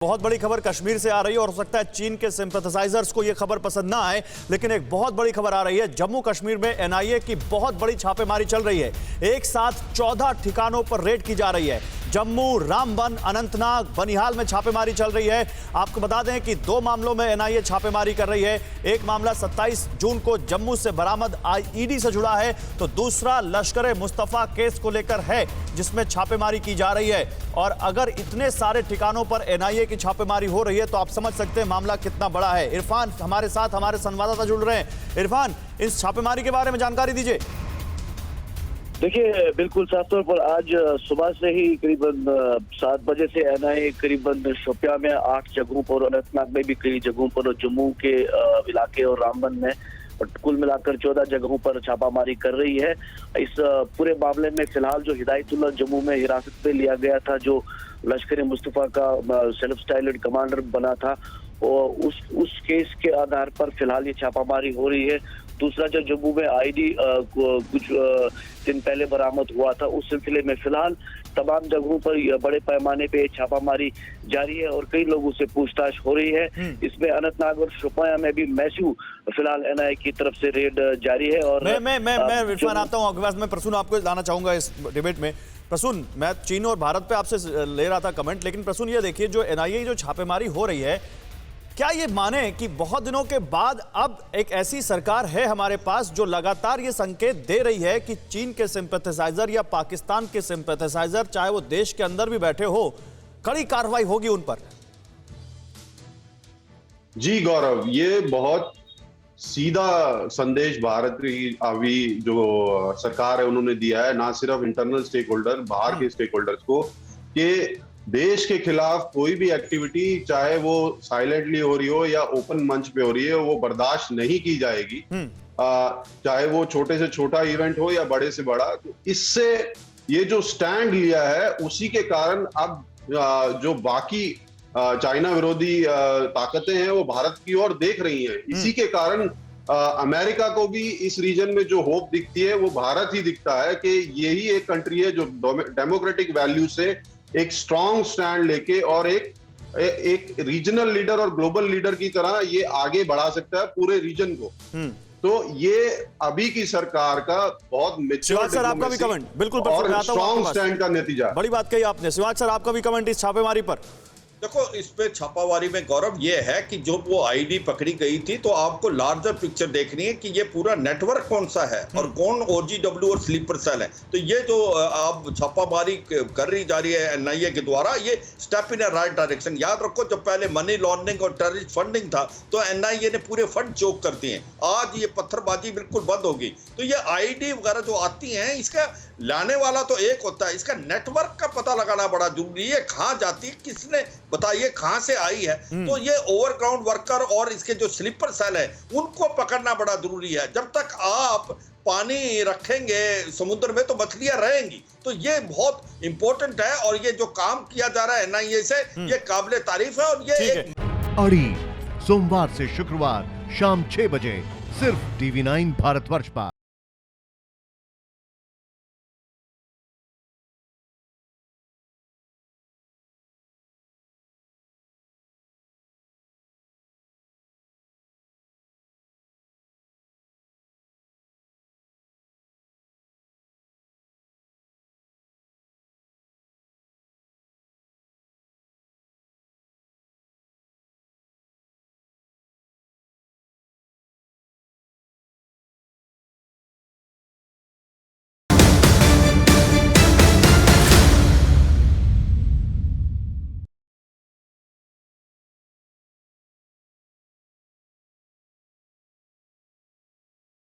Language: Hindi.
बहुत बड़ी खबर कश्मीर से आ रही है और हो सकता है चीन के सिंपैथेसाइजर्स को यह खबर पसंद ना आए, लेकिन एक बहुत बड़ी खबर आ रही है। जम्मू कश्मीर में एनआईए की बहुत बड़ी छापेमारी चल रही है। एक साथ 14 ठिकानों पर रेड की जा रही है। जम्मू, रामबन, अनंतनाग, बनिहाल में छापेमारी चल रही है। आपको बता दें कि 2 मामलों में एनआईए छापेमारी कर रही है। एक मामला 27 जून को जम्मू से बरामद आईईडी से जुड़ा है, तो दूसरा लश्कर मुस्तफा केस को लेकर है, जिसमें छापेमारी की जा रही है। और अगर इतने सारे ठिकानों पर एनआईए की छापेमारी हो रही है तो आप समझ सकते हैं मामला कितना बड़ा है। इरफान हमारे साथ, हमारे संवाददाता जुड़ रहे हैं। इरफान, इस छापेमारी के बारे में जानकारी दीजिए। देखिए, बिल्कुल साफ तौर पर आज सुबह से ही करीबन 7 बजे से एनआईए करीबन शोपियां में 8 जगहों पर, अनंतनाग में भी कई जगहों पर, और जम्मू के इलाके और रामबन में कुल मिलाकर 14 जगहों पर छापामारी कर रही है। इस पूरे मामले में फिलहाल जो हिदायतुल्लाह जम्मू में हिरासत में लिया गया था, जो लश्कर मुस्तफा का सेल्फ स्टाइल्ड कमांडर बना था, और उस केस के आधार पर फिलहाल ये छापामारी हो रही है। दूसरा, जो जम्मू में आईडी कुछ दिन पहले बरामद हुआ था, उस सिलसिले में फिलहाल तमाम जगहों पर बड़े पैमाने पे छापामारी जारी है और कई लोगों से पूछताछ हो रही है। इसमें अनंतनाग और शोपियां में भी मैस्यू फिलहाल एनआईए की तरफ से रेड जारी है। और मैं इरफान आता हूं आपके पास। मैं प्रसून आपको लाना चाहूंगा इस डिबेट में। प्रसून, मैं चीन और भारत पे आपसे ले रहा था कमेंट, लेकिन प्रसून ये देखिए, जो एनआईए जो छापेमारी हो रही है, क्या ये माने कि बहुत दिनों के बाद अब एक ऐसी सरकार है हमारे पास जो लगातार ये संकेत दे रही है कि चीन के सिंपैथेसाइजर या पाकिस्तान के सिंपैथेसाइजर, चाहे वो देश के अंदर भी बैठे हो, कड़ी कार्रवाई होगी उन पर? जी गौरव, ये बहुत सीधा संदेश भारत की अभी जो सरकार है उन्होंने दिया है, ना सिर्फ इंटरनल स्टेक होल्डर, बाहर के स्टेक होल्डर्स को, कि देश के खिलाफ कोई भी एक्टिविटी, चाहे वो साइलेंटली हो रही हो या ओपन मंच पे हो रही है, वो बर्दाश्त नहीं की जाएगी। चाहे वो छोटे से छोटा इवेंट हो या बड़े से बड़ा। तो इससे ये जो स्टैंड लिया है, उसी के कारण अब जो बाकी चाइना विरोधी ताकतें हैं वो भारत की ओर देख रही हैं। इसी के कारण अमेरिका को भी इस रीजन में जो होप दिखती है वो भारत ही दिखता है कि यही एक कंट्री है जो डेमोक्रेटिक वैल्यू से एक स्ट्रॉन्ग स्टैंड लेके और एक रीजनल लीडर और ग्लोबल लीडर की तरह ये आगे बढ़ा सकता है पूरे रीजन को। तो ये अभी की सरकार का बहुत मैच्योर सर, आपका भी कमेंट बिल्कुल और स्ट्रॉन्ग स्टैंड का नतीजा। बड़ी बात कही आपने। शिवाज सर, आपका भी कमेंट इस छापेमारी पर। देखो, इस पे छापामारी में गौरव ये है कि जो वो आईडी पकड़ी गई थी, तो आपको लार्जर पिक्चर देखनी है कि ये पूरा नेटवर्क कौन सा है और कौन ओजीडब्ल्यू और स्लीपर सेल है। तो ये जो आप छापामारी कर रही जा रही है एनआईए के द्वारा, ये स्टेप इन राइट डायरेक्शन। याद रखो, जब पहले मनी लॉन्ड्रिंग और टेररिस्ट फंडिंग था तो एनआईए ने पूरे फंड चोक कर दिए। आज ये पत्थरबाजी बिल्कुल बंद होगी। तो ये आईडी वगैरह जो आती हैं, इसका लाने वाला तो एक होता है, इसका नेटवर्क का पता लगाना बड़ा जरूरी है। कहाँ जाती है, किसने बताइए कहां से आई है। तो ये ओवरग्राउंड वर्कर और इसके जो स्लीपर सेल है, उनको पकड़ना बड़ा जरूरी है। जब तक आप पानी रखेंगे समुद्र में तो मछलियां रहेंगी। तो ये बहुत इंपॉर्टेंट है और ये जो काम किया जा रहा है एनआईए से, ये काबिले तारीफ है। और ये अड़ी सोमवार से शुक्रवार शाम 6 बजे सिर्फ TV9 भारतवर्ष पर।